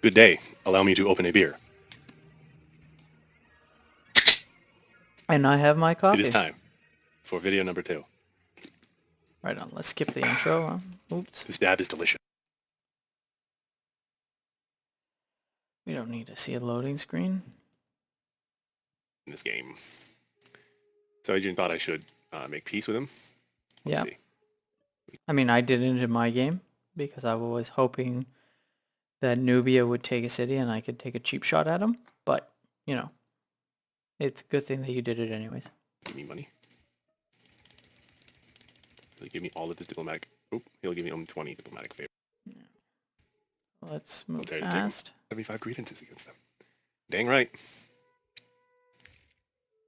Good day. Allow me to open a beer. And I have my It coffee. is time for video number 2. Right on. Let's skip the intro. Oops. This dab is delicious. We don't need to see a loading screen. In this game. So Adrian thought I should make peace with him. Let's see. I mean, I did it in my game because I was hoping that Nubia would take a city and I could take a cheap shot at him. But, you know, it's a good thing that you did it anyways. Give me money. He'll give me all of his diplomatic... he'll give me only 20 diplomatic favor. Yeah. Let's move I'll past. 75 grievances against them. Dang right.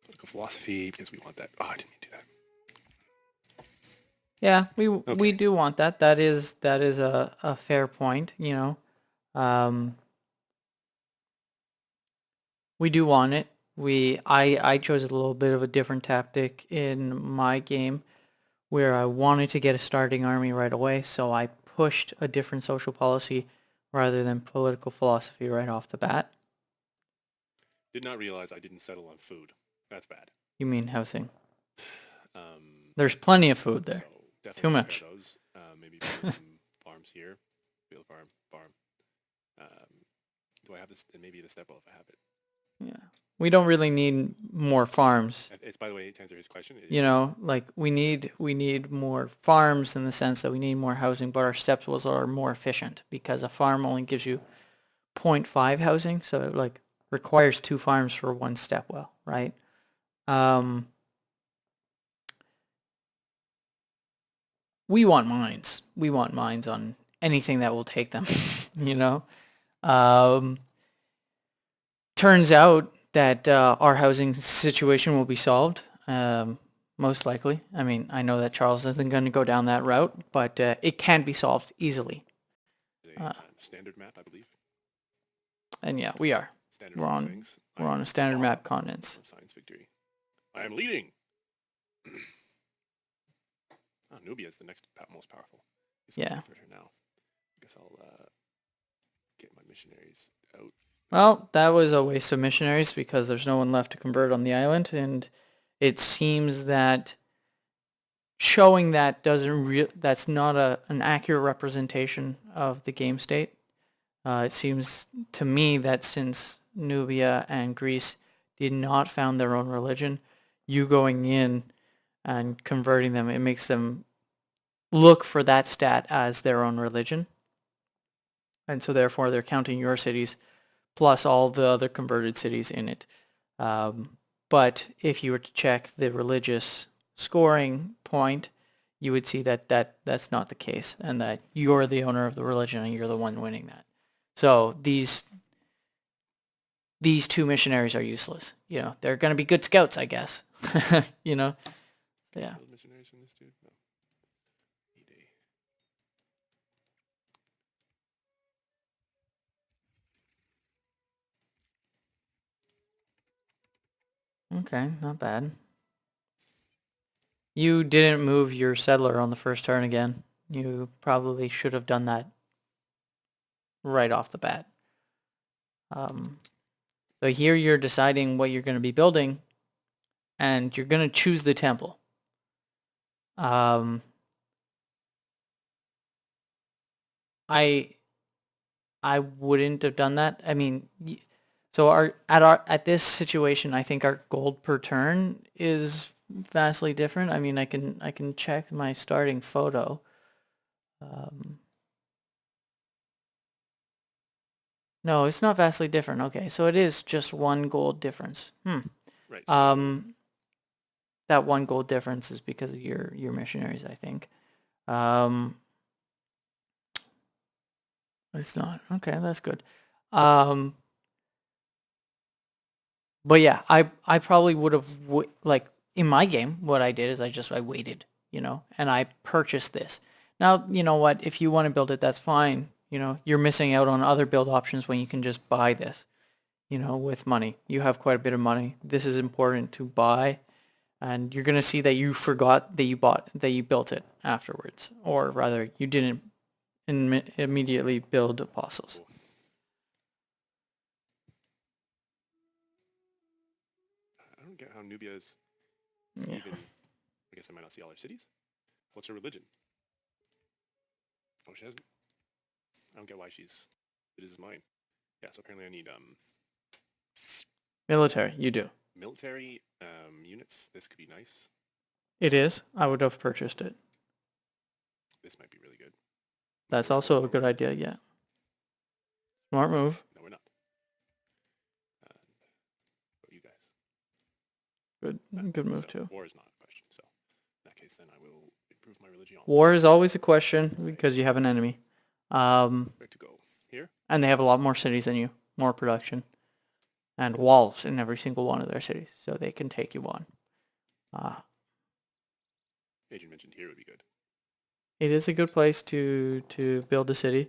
Political philosophy, because we want that. Oh, I didn't mean to do that. Yeah, we do want that. That is a fair point, you know. We do want it. I chose a little bit of a different tactic in my game where I wanted to get a starting army right away, so I pushed a different social policy rather than political philosophy right off the bat. Did not realize I didn't settle on food. That's bad. You mean housing? There's plenty of food there. So too much. Those. Maybe build some farms here. Build farm. Do I have this? And maybe the step well if I have it. Yeah. We don't really need more farms. It's, by the way, to answer his question. You know, like we need more farms in the sense that we need more housing, but our steps wells are more efficient because a farm only gives you 0.5 housing, so it like requires 2 farms for 1 step well, right? We want mines. We want mines on anything that will take them, you know? Turns out that our housing situation will be solved, most likely. I mean, I know that Charles isn't going to go down that route, but it can be solved easily. Standard map, I believe. And yeah, we are. We're on a standard map continents. Science victory. I am leading. Nubia is the next most powerful. Yeah. Now. I guess I'll get my missionaries out. Well, that was a waste of missionaries because there's no one left to convert on the island, and it seems that showing that that's not an accurate representation of the game state. It seems to me that since Nubia and Greece did not found their own religion, you going in and converting them, it makes them look for that stat as their own religion. And so therefore they're counting your cities plus all the other converted cities in it. But if you were to check the religious scoring point, you would see that that's not the case and that you're the owner of the religion and you're the one winning that. So these 2 missionaries are useless. You know, they're going to be good scouts, I guess. You know? Yeah. Missionaries from this dude? No. Okay, not bad. You didn't move your settler on the first turn again. You probably should have done that right off the bat. So here you're deciding what you're going to be building, and you're going to choose the temple. I wouldn't have done that. I mean, so at this situation, I think our gold per turn is vastly different. I mean, I can check my starting photo. No, it's not vastly different. Okay, so it is just 1 gold difference. Right. That 1 gold difference is because of your missionaries, I think. It's not. Okay, that's good. But yeah, I probably would have like in my game. What I did is I waited, you know, and I purchased this. Now you know what? If you want to build it, that's fine. You know, you're missing out on other build options when you can just buy this. You know, with money, you have quite a bit of money. This is important to buy, and you're gonna see that you forgot that you built it afterwards, or rather, you didn't immediately build apostles. strong Nubia is. Yeah. Even, I guess I might not see all her cities. What's her religion? Oh, she hasn't. I don't get why she's. It is mine. Yeah, so apparently I need Military, you do. military units. This could be nice. It is. I would have purchased it. This might be really good. That's also a good idea, yeah. Smart move. No, we're not. What you guys? Good move So too. war is not a question. So in that case, then I will improve my religion. War is always a question because you have an enemy. Where to go? Here? And they have a lot more cities than you, more production, and walls in every single one of their cities, so they can take you on. Agent mentioned here would be good. It is a good place to build a city.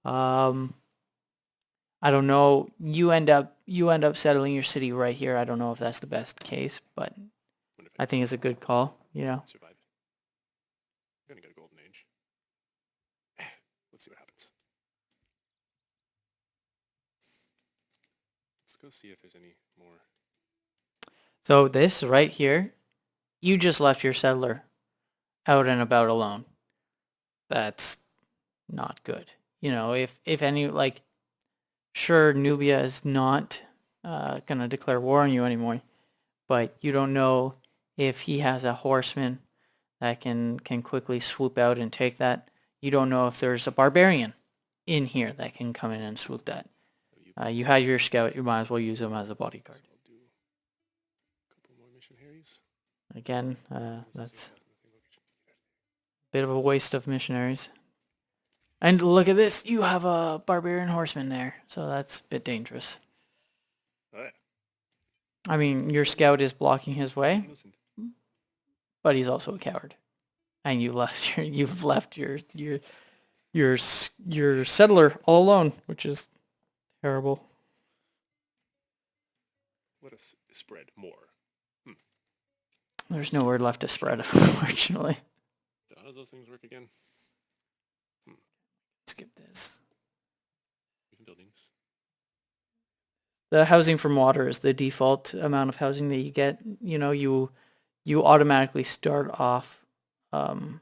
I don't know. You end up settling your city right here. I don't know if that's the best case, but I think it's a good call. You know. Survive. I'm gonna get a golden age. Let's see what happens. Let's go see if there's any more. So this right here, you just left your settler out and about alone. That's not good. You know, if any, like, sure, Nubia is not gonna declare war on you anymore, but you don't know if he has a horseman that can quickly swoop out and take that. You don't know if there's a barbarian in here that can come in and swoop that. You had your scout. You might as well use him as a bodyguard. I'll do a couple more missionaries. Again, that's a bit of a waste of missionaries. And look at this. You have a barbarian horseman there, so that's a bit dangerous. Oh yeah. I mean, your scout is blocking his way, Innocent. but he's also a coward. And you've left your settler all alone, which is terrible. Let us spread more. There's no word left to spread, unfortunately. So how does those things work again? Skip this. Buildings. The housing from water is the default amount of housing that you get. You know, you automatically start off 3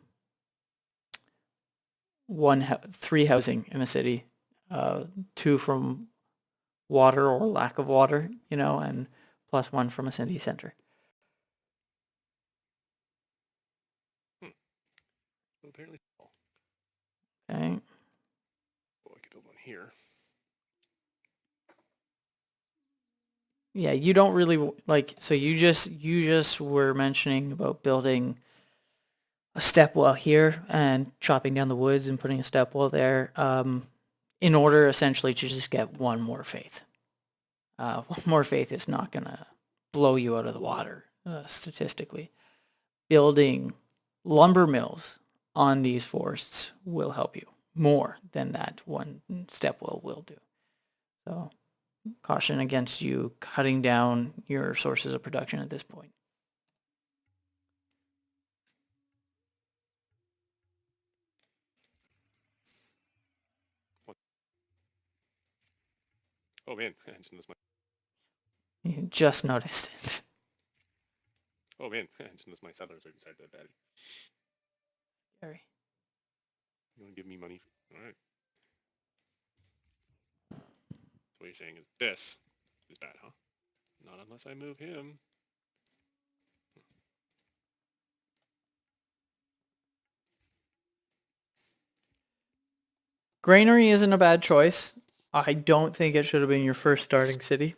housing in a city, 2 from water or lack of water, you know, and plus 1 from a city center. Well, apparently. Okay. Oh, I could build one here. Yeah, you don't really like. So you just were mentioning about building a step well here and chopping down the woods and putting a step well there, in order essentially to just get 1 more faith. 1 more faith is not gonna blow you out of the water statistically. Building lumber mills on these forests will help you more than that 1 step well will do. So caution against you cutting down your sources of production at this point. Oh man, I just noticed my. You just noticed it. Oh man, I just noticed my settlers are beside the bed. Scary. You want to give me money? All right. So what you're saying is this is bad, huh? Not unless I move him. Granary isn't a bad choice. I don't think it should have been your first starting city.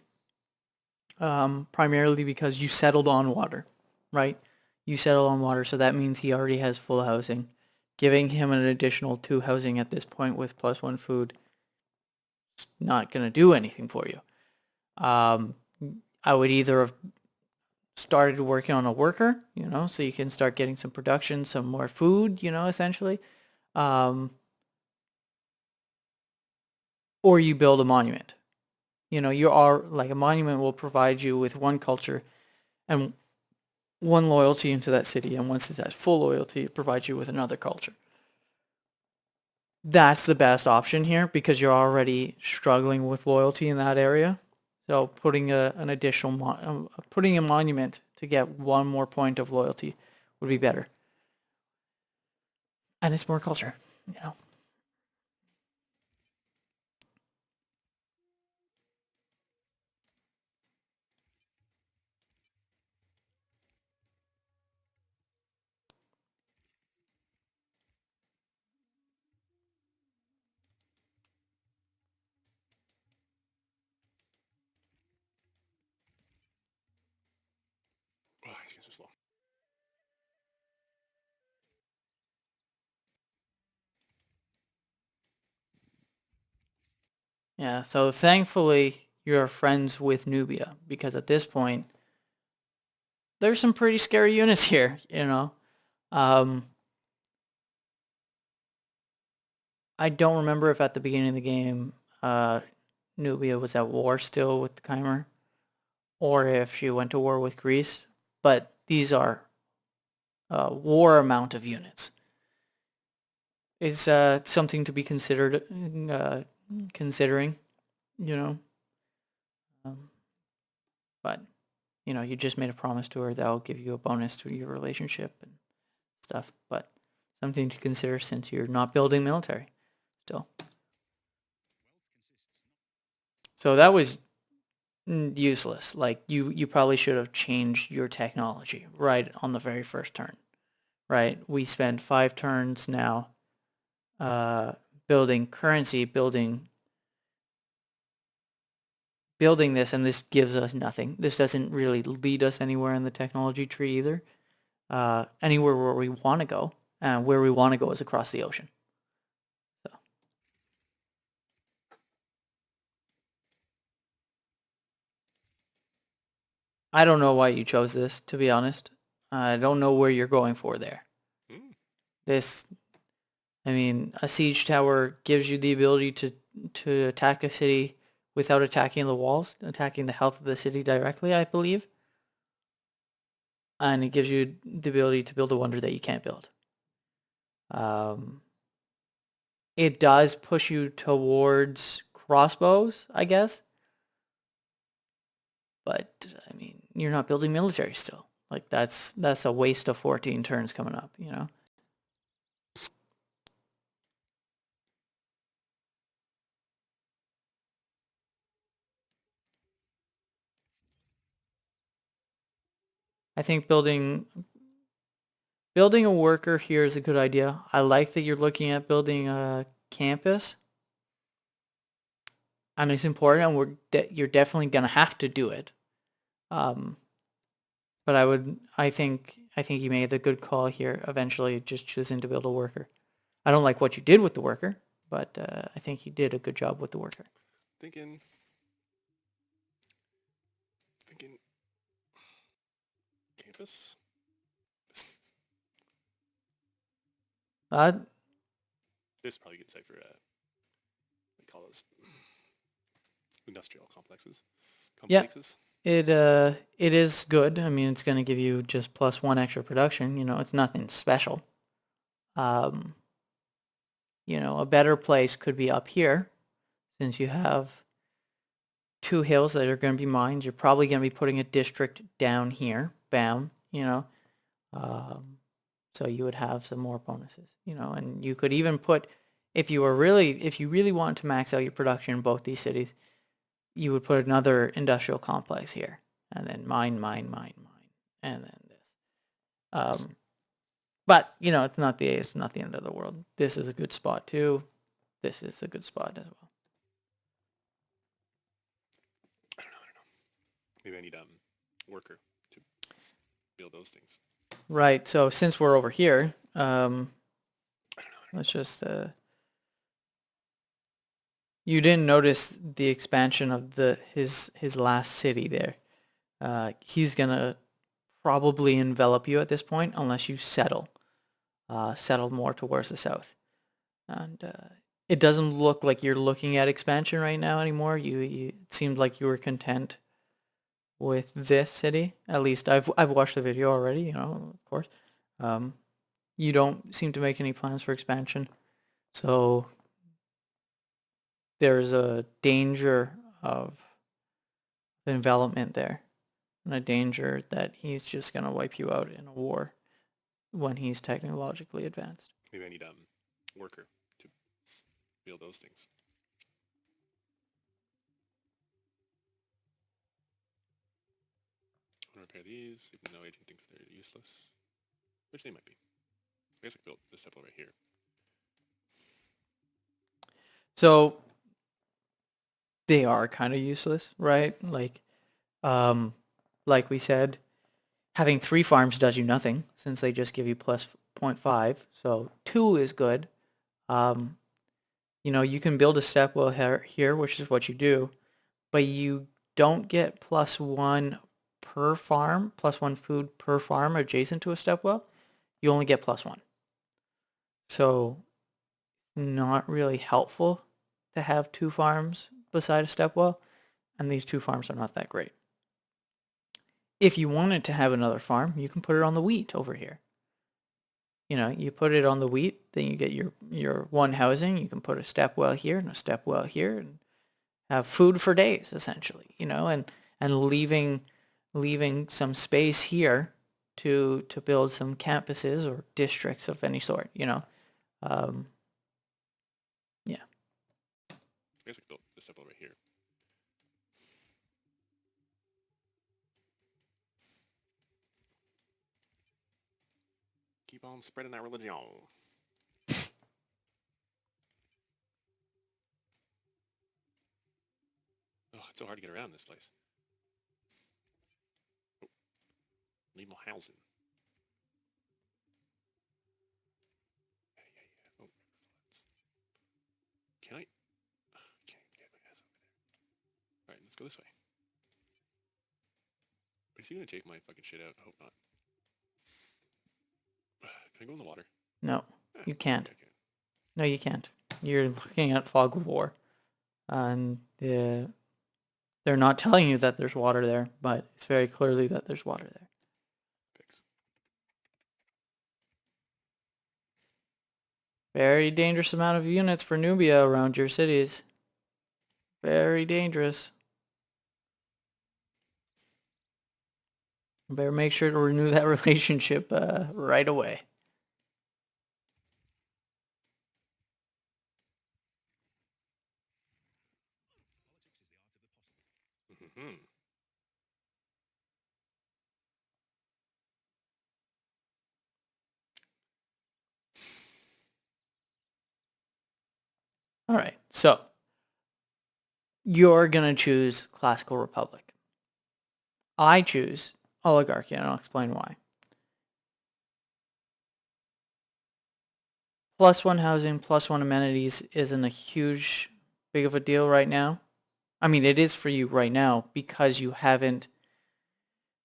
Primarily because you settled on water, right? You settled on water, so that means he already has full housing. Giving him an additional 2 housing at this point with plus 1 food is not going to do anything for you. I would either have started working on a worker, you know, so you can start getting some production, some more food, you know, essentially. Or you build a monument. You know, you are like a monument will provide you with 1 culture and 1 loyalty into that city, and once it has full loyalty, it provides you with another culture. That's the best option here because you're already struggling with loyalty in that area. So putting an additional putting a monument to get one more point of loyalty would be better. And it's more culture, you know. Oh, these guys are slow. Yeah, so thankfully you're friends with Nubia, because at this point there's some pretty scary units here, you know. Um, I don't remember if at the beginning of the game Nubia was at war still with the Khmer, or if she went to war with Greece, but these are war amount of units. Is something to be considered, considering, you know. Um, but, you know, you just made a promise to her that'll give you a bonus to your relationship and stuff, but something to consider since you're not building military still. So that was useless. Like, you probably should have changed your technology right on the very first turn, right? We spent 5 turns now building currency, building this, and this gives us nothing. This doesn't really lead us anywhere in the technology tree either. Anywhere where we want to go, and where we want to go is across the ocean. So I don't know why you chose this, to be honest. I don't know where you're going for there. This, I mean, a siege tower gives you the ability to attack a city without attacking the walls, attacking the health of the city directly, I believe. And it gives you the ability to build a wonder that you can't build. It does push you towards crossbows, I guess. But I mean, you're not building military still. Like, that's a waste of 14 turns coming up, you know. I think building a worker here is a good idea. I like that you're looking at building a campus. And it's important, and you're definitely gonna have to do it. But I think you made the good call here. Eventually, just choosing to build a worker. I don't like what you did with the worker, but I think you did a good job with the worker. Thinking campus. Uh, This is probably a good site for we call those industrial complexes. Yeah. It is good. I mean, it's going to give you just +1 extra production. You know, it's nothing special. You know, a better place could be up here, since you have 2 hills that are going to be mines. You're probably going to be putting a district down here. Bam. You know, so you would have some more bonuses. You know, and you could even put, if you really want to max out your production in both these cities, you would put another industrial complex here, and then mine, and then this. But you know, it's not the end of the world. This is a good spot too. This is a good spot as well. I don't know. Maybe I need worker to build those things. Right. So since we're over here, I don't know. let's just. You didn't notice the expansion of his last city there. He's gonna probably envelop you at this point unless you settle more towards the south. And it doesn't look like you're looking at expansion right now anymore. It seemed like you were content with this city. At least I've watched the video already, you know, of course. You don't seem to make any plans for expansion. So there's a danger of envelopment there. and a danger that he's just going to wipe you out in a war when he's technologically advanced. Maybe I need worker to build those things. I'm gonna repair these, even though Agent thinks they're useless, which they might be. I guess I could build this step over here. So they are kind of useless, right? Like we said, having 3 farms does you nothing since they just give you plus 0.5. So 2 is good. You can build a step well here, which is what you do, but you don't get +1 per farm, +1 food per farm adjacent to a step well. You only get +1. So not really helpful to have 2 farms beside a step well, and these 2 farms are not that great. If you wanted to have another farm, you can put it on the wheat over here. You put it on the wheat, then you get your 1 housing. You can put a step well here and a step well here, and have food for days essentially. And leaving some space here to build some campuses or districts of any sort. Yeah. I guess I could build this step over here. Keep on spreading that religion. Oh, it's so hard to get around this place. Oh, need more housing. Yeah. Oh, can I? Can't get my ass over there. Alright, let's go this way. Is he gonna take my fucking shit out? I hope not. Can I go in the water? No, you can't. I can. No, you can't. You're looking at Fog of War, and they're not telling you that there's water there, but it's very clearly that there's water there. Fix. Very dangerous amount of units for Nubia around your cities. Very dangerous. You better make sure to renew that relationship right away. Mm-hmm. All right, so you're going to choose Classical Republic. I choose Oligarchy, and I'll explain why. +1 housing, +1 amenities isn't a big of a deal right now. I mean, it is for you right now because you haven't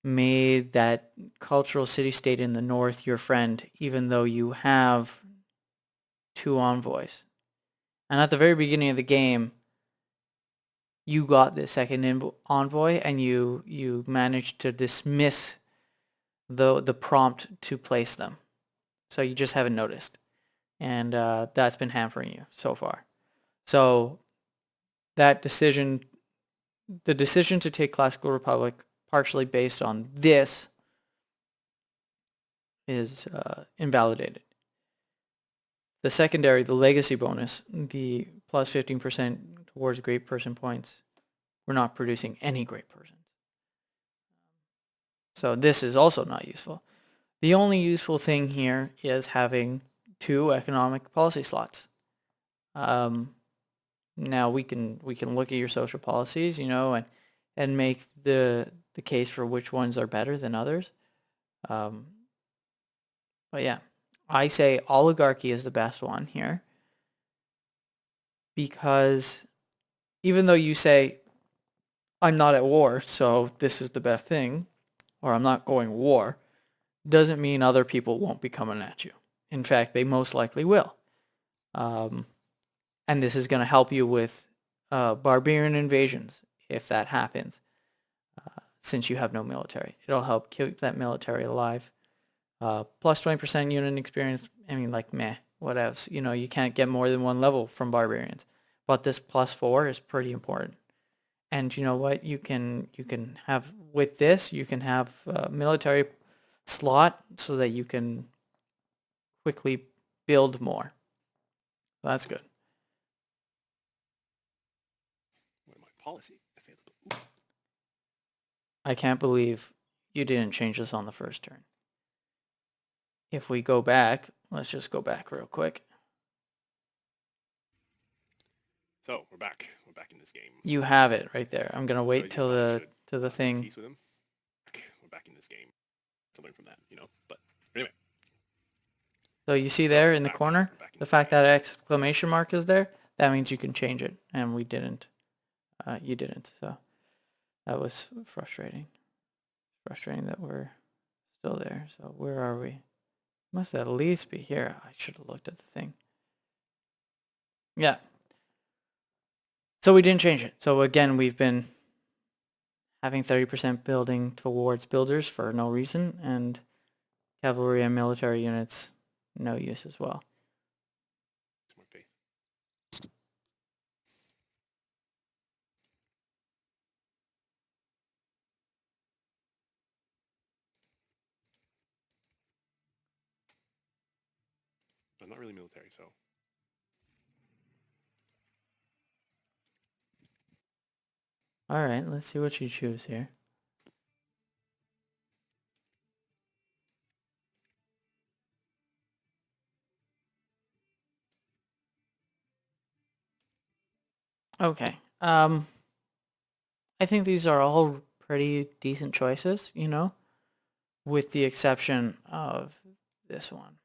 made that cultural city-state in the north your friend, even though you have 2 envoys. And at the very beginning of the game, you got the second envoy, and you managed to dismiss the prompt to place them. So you just haven't noticed. And that's been hampering you so far. So the decision to take Classical Republic partially based on this is invalidated. The secondary, the legacy bonus, the plus 15% towards great person points, we're not producing any great persons. So this is also not useful. The only useful thing here is having 2 economic policy slots. Now we can look at your social policies, and make the case for which ones are better than others. But yeah, I say oligarchy is the best one here because even though you say I'm not at war, so this is the best thing, or I'm not going war, doesn't mean other people won't be coming at you. In fact, they most likely will. And this is going to help you with barbarian invasions if that happens, since you have no military. It'll help keep that military alive. Plus 20% unit experience, I mean, like, meh, what else? You can't get more than 1 level from barbarians. But this +4 is pretty important. And you know what? You can have with this, you can have a military slot so that you can quickly build more. That's good. What am I? Policy available. Ooh. I can't believe you didn't change this on the first turn. If we go back, let's just go back real quick. So we're back. We're back in this game. You have it right there. I'm gonna wait till the thing. Peace with him. We're back in this game. To learn from that, But anyway. So you see there in the Back. corner, Back in the this fact game. that exclamation mark is there, that means you can change it, and we didn't. You didn't, so that was frustrating. Frustrating that we're still there. So where are we? Must at least be here. I should have looked at the thing. Yeah. So we didn't change it. So again, we've been having 30% building towards builders for no reason, and cavalry and military units, no use as well. More faith. I'm not really military, so. All right, let's see what you choose here. Okay. I think these are all pretty decent choices, with the exception of this one.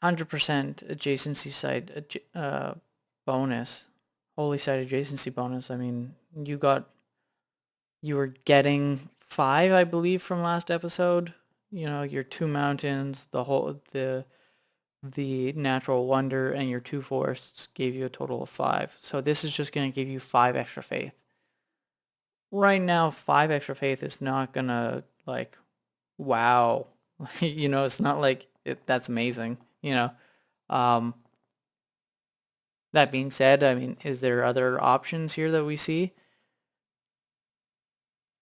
100% adjacency site bonus, holy site adjacency bonus. I mean, you were getting 5, I believe, from last episode. Your 2 mountains, the natural wonder, and your 2 forests gave you a total of 5. So this is just going to give you 5 extra faith. Right now, 5 extra faith is not going to, wow. It's not like that's amazing, That being said, I mean, is there other options here that we see?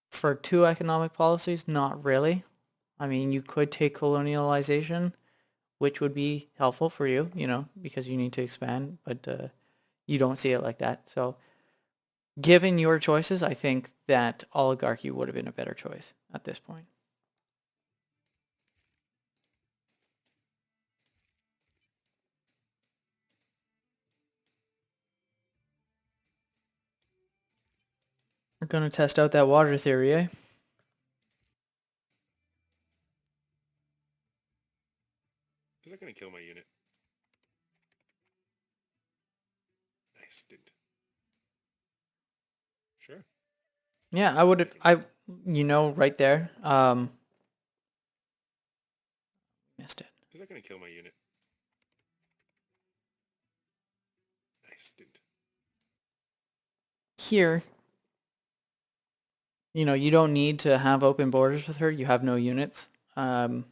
For 2 economic policies, not really. I mean, you could take colonialization, which would be helpful for you, because you need to expand, but you don't see it like that. So given your choices, I think that oligarchy would have been a better choice at this point. We're going to test out that water theory, eh? Is that going to kill my unit? Nice, didn't. Sure. Yeah, I would have, right there, missed it. Is that going to kill my unit? Nice, didn't. Here, you don't need to have open borders with her. You have no units. And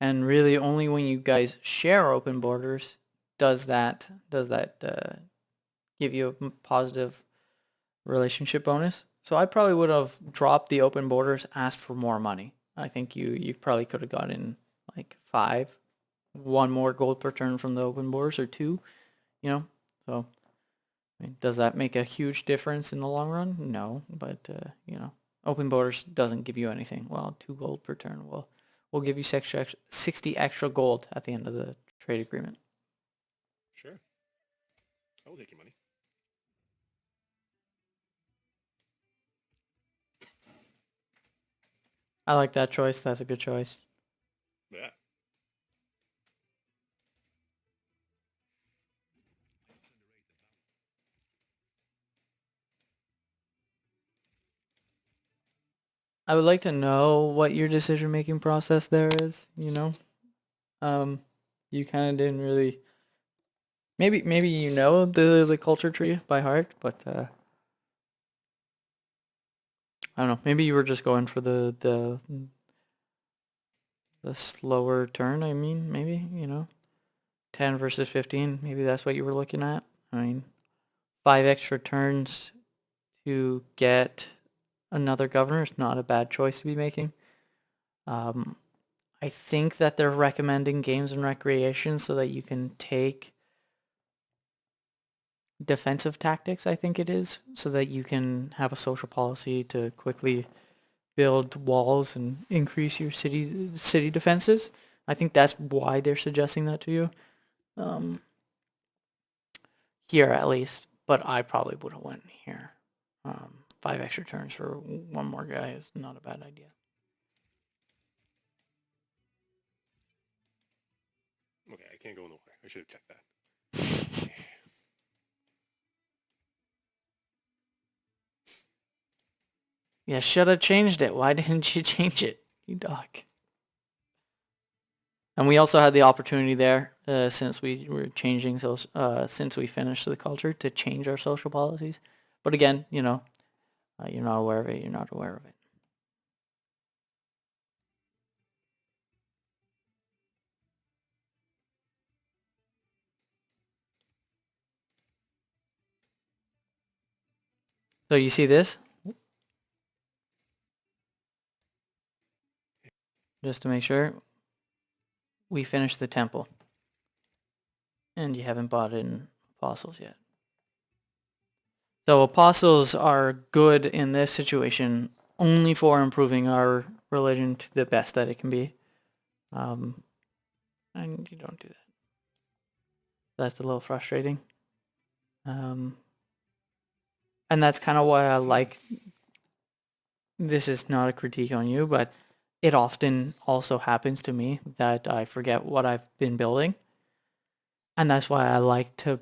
really only when you guys share open borders does that give you a positive relationship bonus. So I probably would have dropped the open borders, asked for more money. I think you probably could have gotten like 5, 1 more gold per turn from the open borders, or 2, So I mean, does that make a huge difference in the long run? No, but open borders doesn't give you anything. Well, 2 gold per turn will give you 60 extra gold at the end of the trade agreement. Sure. I will take your money. I like that choice. That's a good choice. Yeah. I would like to know what your decision-making process there is, You kind of didn't really... Maybe the culture tree by heart, but I don't know. Maybe you were just going for the slower turn, I mean, maybe, 10 versus 15. Maybe that's what you were looking at. I mean, 5 extra turns to get another governor is not a bad choice to be making. I think that they're recommending games and recreation so that you can take defensive tactics, I think it is, so that you can have a social policy to quickly build walls and increase your city defenses. I think that's why they're suggesting that to you. Here at least, but I probably would have went here. 5 extra turns for one more guy is not a bad idea. Okay, I can't go in the water. I should have checked that. Yeah, should have changed it. Why didn't you change it, you dog? And we also had the opportunity there, since we were changing, since we finished the culture, to change our social policies. But again, you're not aware of it. You're not aware of it. So you see this? Just to make sure, we finished the temple. And you haven't bought in apostles yet. So apostles are good in this situation only for improving our religion to the best that it can be. And you don't do that. That's a little frustrating. And that's kind of why I like, this is not a critique on you, but it often also happens to me that I forget what I've been building. And that's why I like to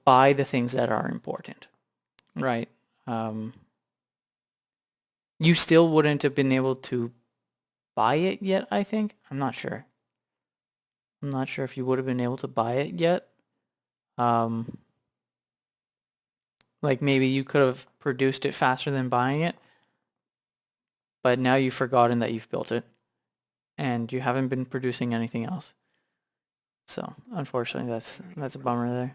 buy the things that are important, right? You still wouldn't have been able to buy it yet, I think. I'm not sure. I'm not sure if you would have been able to buy it yet. Like maybe you could have produced it faster than buying it, but now you've forgotten that you've built it and you haven't been producing anything else. So unfortunately, that's a bummer there.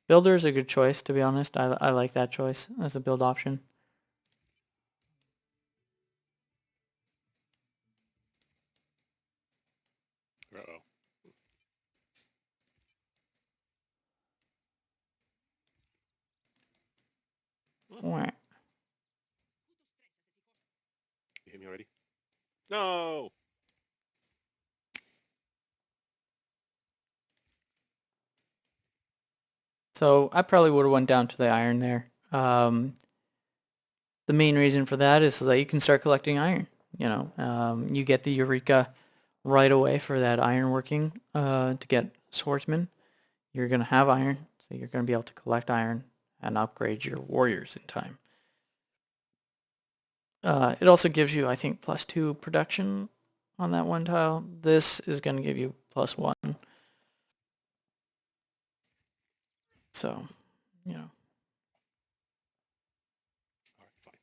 Builder is a good choice, to be honest. I like that choice as a build option. Uh-oh. Wah. You hit me already? No! So I probably would have went down to the iron there. The main reason for that is so that you can start collecting iron. You get the Eureka right away for that iron working to get swordsman. You're going to have iron, so you're going to be able to collect iron and upgrade your warriors in time. It also gives you, I think, +2 production on that one tile. This is going to give you +1. So, Alright, fine.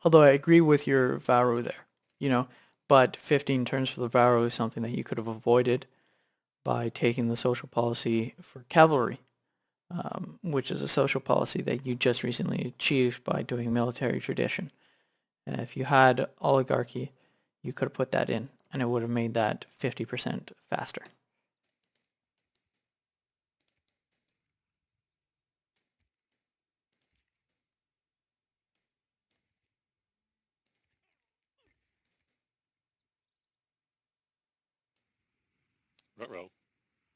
although I agree with your Varro there, but 15 turns for the Varro is something that you could have avoided by taking the social policy for cavalry, which is a social policy that you just recently achieved by doing military tradition. And if you had oligarchy, you could have put that in, and it would have made that 50% faster. Ruh-roh.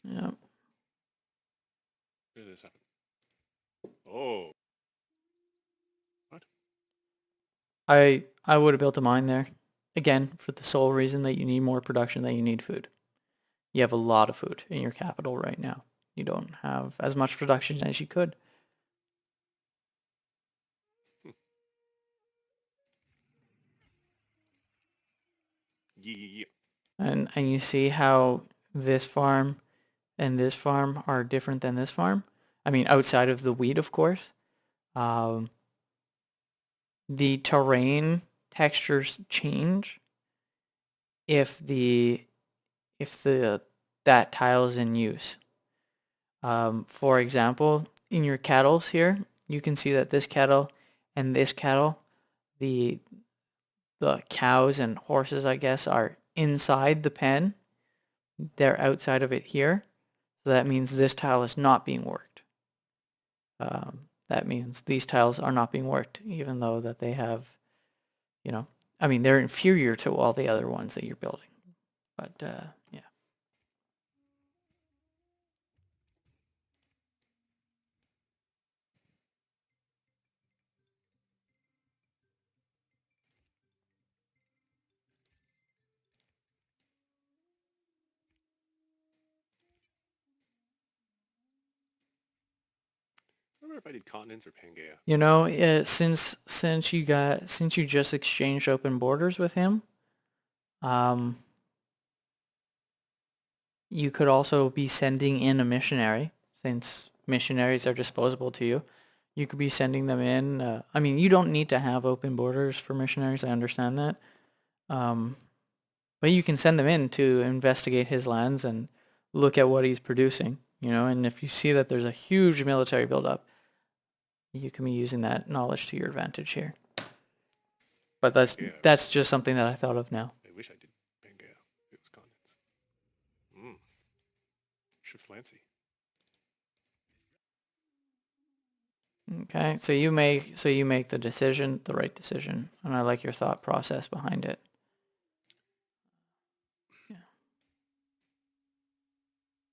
Yeah. Where did this happen? Oh. What? I would have built a mine there. Again, for the sole reason that you need more production, that you need food. You have a lot of food in your capital right now. You don't have as much production as you could. Yeah. And you see how this farm and this farm are different than this farm? I mean, outside of the wheat, of course. The terrain textures change if the that tile is in use. For example, in your cattles here, you can see that this cattle and this cattle, the cows and horses, I guess, are inside the pen. They're outside of it here. So that means this tile is not being worked. That means these tiles are not being worked, even though that they have, I mean, they're inferior to all the other ones that you're building. But, yeah. I remember if I did continents or Pangea. Since you just exchanged open borders with him, you could also be sending in a missionary, since missionaries are disposable to you. You could be sending them in. I mean, you don't need to have open borders for missionaries. I understand that. But you can send them in to investigate his lands and look at what he's producing, and if you see that there's a huge military buildup, you can be using that knowledge to your advantage here. But that's just something that I thought of now. I wish I did Pangea. It was continents. Shift Lancy. Okay, so you make the decision, the right decision, and I like your thought process behind it.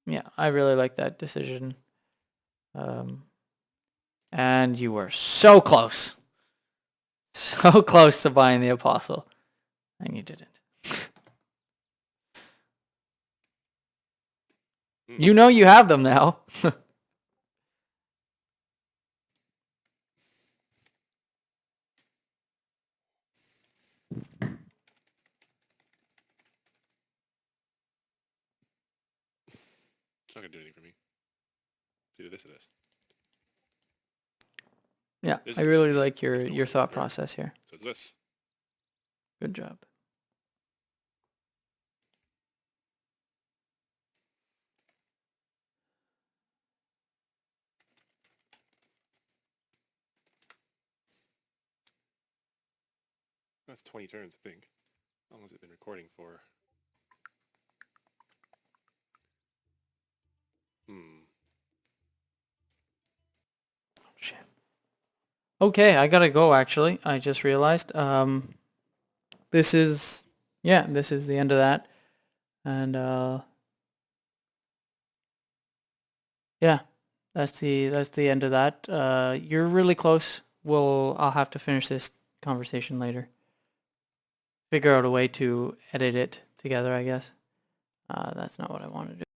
Yeah, I really like that decision. And you were so close. So close to buying the Apostle. And you didn't. You know you have them now. It's not going to do anything for me. It's either this or this. Yeah, I really like your thought process here. So it's this. Good job. That's 20 turns, I think. How long has it been recording for? Shit. Okay, I gotta go actually. I just realized. This is the end of that. And yeah, that's the end of that. You're really close. I'll have to finish this conversation later. Figure out a way to edit it together, I guess. That's not what I want to do.